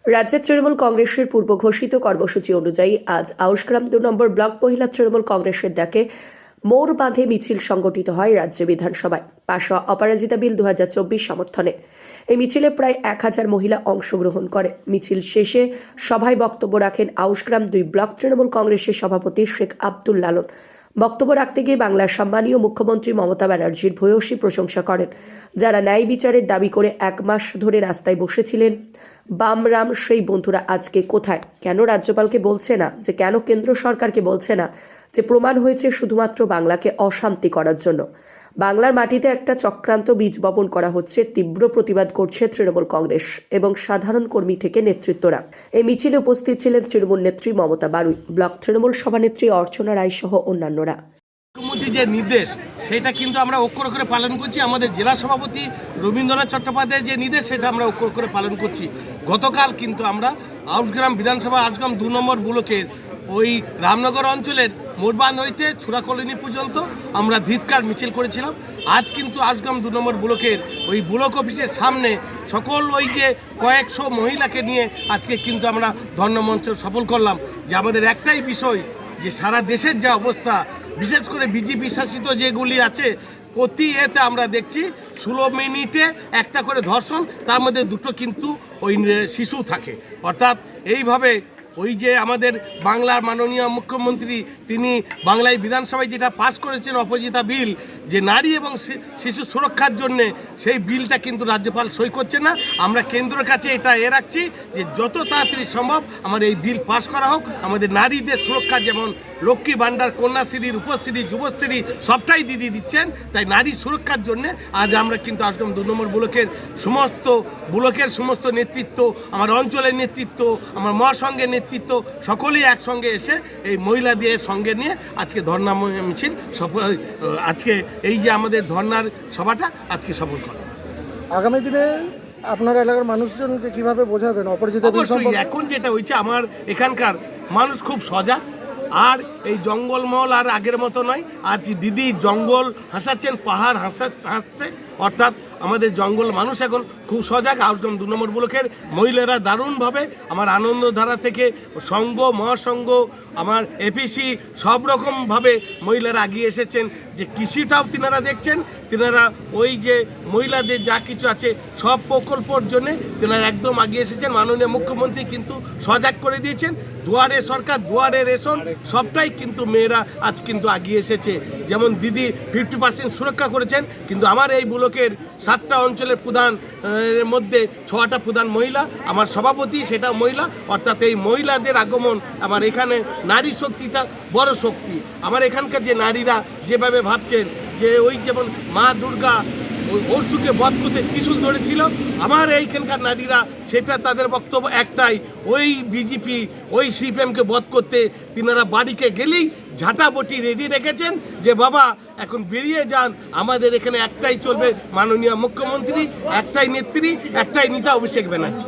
রাজ্যের তৃণমূল কংগ্রেসের পূর্ব ঘোষিত কর্মসূচি অনুযায়ী আজ আউশগ্রাম 2 নম্বর ব্লক মহিলা তৃণমূল কংগ্রেসের ডাকে মোড় বাঁধে মিছিল সংগঠিত হয় রাজ্য বিধানসভায় পাশ হওয়া অপরাজিতা বিল 2024 সমর্থনে। এই মিছিলে প্রায় 1000 মহিলা অংশগ্রহণ করে। মিছিল শেষে সভায় বক্তব্য রাখেন আউশগ্রাম 2 ব্লক তৃণমূল কংগ্রেসের সভাপতি শেখ আব্দুল লালন। বক্তব্য রাখতে গিয়ে বাংলার সম্মানীয় মুখ্যমন্ত্রী মমতা ব্যানার্জির ভূয়সী প্রশংসা করেন। যারা ন্যায় বিচারের দাবি করে 1 মাস ধরে রাস্তায় বসেছিলেন বামরাম সেই বন্ধুরা আজকে কোথায়? কেন রাজ্যপালকে বলছে না, যে কেন কেন্দ্র সরকারকে বলছে না যে প্রমাণ হয়েছে শুধুমাত্র বাংলাকে অশান্তি করার জন্য? বাংলার মাটিতে একটা চক্রান্ত বীজ বপন করা হচ্ছে। তীব্র প্রতিবাদ করছে তৃণমূল কংগ্রেস এবং সাধারণ কর্মী থেকে নেতৃত্বরা। এই মিছিলে উপস্থিত ছিলেন তৃণমূল নেত্রী মমতা বারুই, ব্লক তৃণমূল সভানেত্রী অর্চনা রায় সহ অন্যান্যরা। মুখ্যমন্ত্রীর যে নির্দেশ সেটা কিন্তু আমরা অক্ষর করে পালন করছি। আমাদের জেলা সভাপতি রবীন্দ্রনাথ চট্টোপাধ্যায়ের যে নির্দেশ সেটা আমরা অক্ষর করে পালন করছি। গতকাল কিন্তু আমরা আউশগ্রাম বিধানসভা আউশগ্রাম 2 নম্বর ব্লকের ওই রামনগর অঞ্চলের মোটবাঁধ হইতে ছুরা কলোনি পর্যন্ত আমরা ধিক্কার মিছিল করেছিলাম। আজ কিন্তু আউশগ্রাম 2 নম্বর ব্লকের ওই ব্লক অফিসের সামনে সকল ওই যে কয়েকশো মহিলাকে নিয়ে আজকে কিন্তু আমরা ধর্ণমঞ্চ সফল করলাম। যে আমাদের একটাই বিষয়, যে সারা দেশের যা অবস্থা, বিশেষ করে বিজেপি শাসিত যেগুলি আছে প্রতি এতে আমরা দেখছি 16 মিনিটে একটা করে ধর্ষণ, তার মধ্যে দুটো কিন্তু ওই শিশু থাকে। অর্থাৎ এইভাবে ওই যে আমাদের বাংলার মাননীয় মুখ্যমন্ত্রী তিনি বাংলায় বিধানসভায় যেটা পাস করেছেন অপরাজিতা বিল, যে নারী এবং শিশু সুরক্ষার জন্যে, সেই বিলটা কিন্তু রাজ্যপাল সই করছে না। আমরা কেন্দ্রের কাছে এটা রাখছি যে যত তাড়াতাড়ি সম্ভব আমার এই বিল পাস করা হোক। আমাদের নারীদের সুরক্ষা, যেমন লক্ষ্মী ভাণ্ডার, কন্যাশ্রী, রূপশ্রী, যুবশ্রী সবটাই দিদি দিচ্ছেন, তাই নারী সুরক্ষার জন্যে আজ আমরা কিন্তু আজকে 2 নম্বর ব্লকের সমস্ত নেতৃত্ব, আমার অঞ্চলের নেতৃত্ব, আমার মহাসংঘের নেতৃত্ব সকলেই একসঙ্গে এসে এই মহিলাদের সঙ্গে নিয়ে আজকে ধর্ণা মিছিল আজকে এই যে আমাদের ধর্নার সভাটা আজকে সফল করা। আগামী দিনে আপনার এলাকার মানুষজনকে কিভাবে বোঝাবেন অপরাজিতা বিল সম্পর্কে? অবশ্যই এখন যেটা হয়েছে, আমার এখানকার মানুষ খুব সজাগ, আর এই জঙ্গলমহল আর আগের মতো নয়। আজ দিদি জঙ্গল হাসাচ্ছেন, পাহাড় হাসছে, অর্থাৎ আমাদের জঙ্গল মানুষ এখন খুব সজাগ। আউশগ্রাম 2 নম্বর ব্লকের মহিলারা দারুণভাবে, আমার আনন্দধারা থেকে সংঘ, মহাসংঘ, আমার এপিসি সব রকমভাবে মহিলারা এগিয়ে এসেছেন। যে কৃষিটাও তিনারা দেখছেন, তিনারা ওই যে মহিলাদের যা কিছু আছে সব প্রকল্পর জন্যে তিনারা একদম এগিয়ে এসেছেন। মাননীয় মুখ্যমন্ত্রী কিন্তু সজাগ করে দিয়েছেন। দুয়ারে সরকার, দুয়ারে রেশন সবটাই কিন্তু মেয়েরা আজ কিন্তু এগিয়ে এসেছে। যেমন দিদি 50% সুরক্ষা করেছেন, কিন্তু আমার এই ব্লকের 7টা অঞ্চলের প্রধান মধ্যে 6টা প্রধান মহিলা, আমার সভাপতি সেটা মহিলা। অর্থাৎ এই মহিলাদের আগমন, আমার এখানে নারী শক্তিটা বড় শক্তি। আমার এখানকার যে নারীরা যেভাবে ভাবছেন যে ওই যেমন মা দুর্গা ওই অর্জুকে বধ করতে ত্রিশূল ধরেছিল, আমার এইখানকার নারীরা সেটা তাদের বক্তব্য একটাই, ওই বিজেপি ওই সিপিএমকে বধ করতে তিনারা বাড়িতে গেলেই ঝাঁটাবটি রেডি রেখেছেন যে বাবা এখন বেরিয়ে যান, আমাদের এখানে একটাই চলবে, মাননীয় মুখ্যমন্ত্রী, একটাই নেত্রী, একটাই নেতা অভিষেক ব্যানার্জি।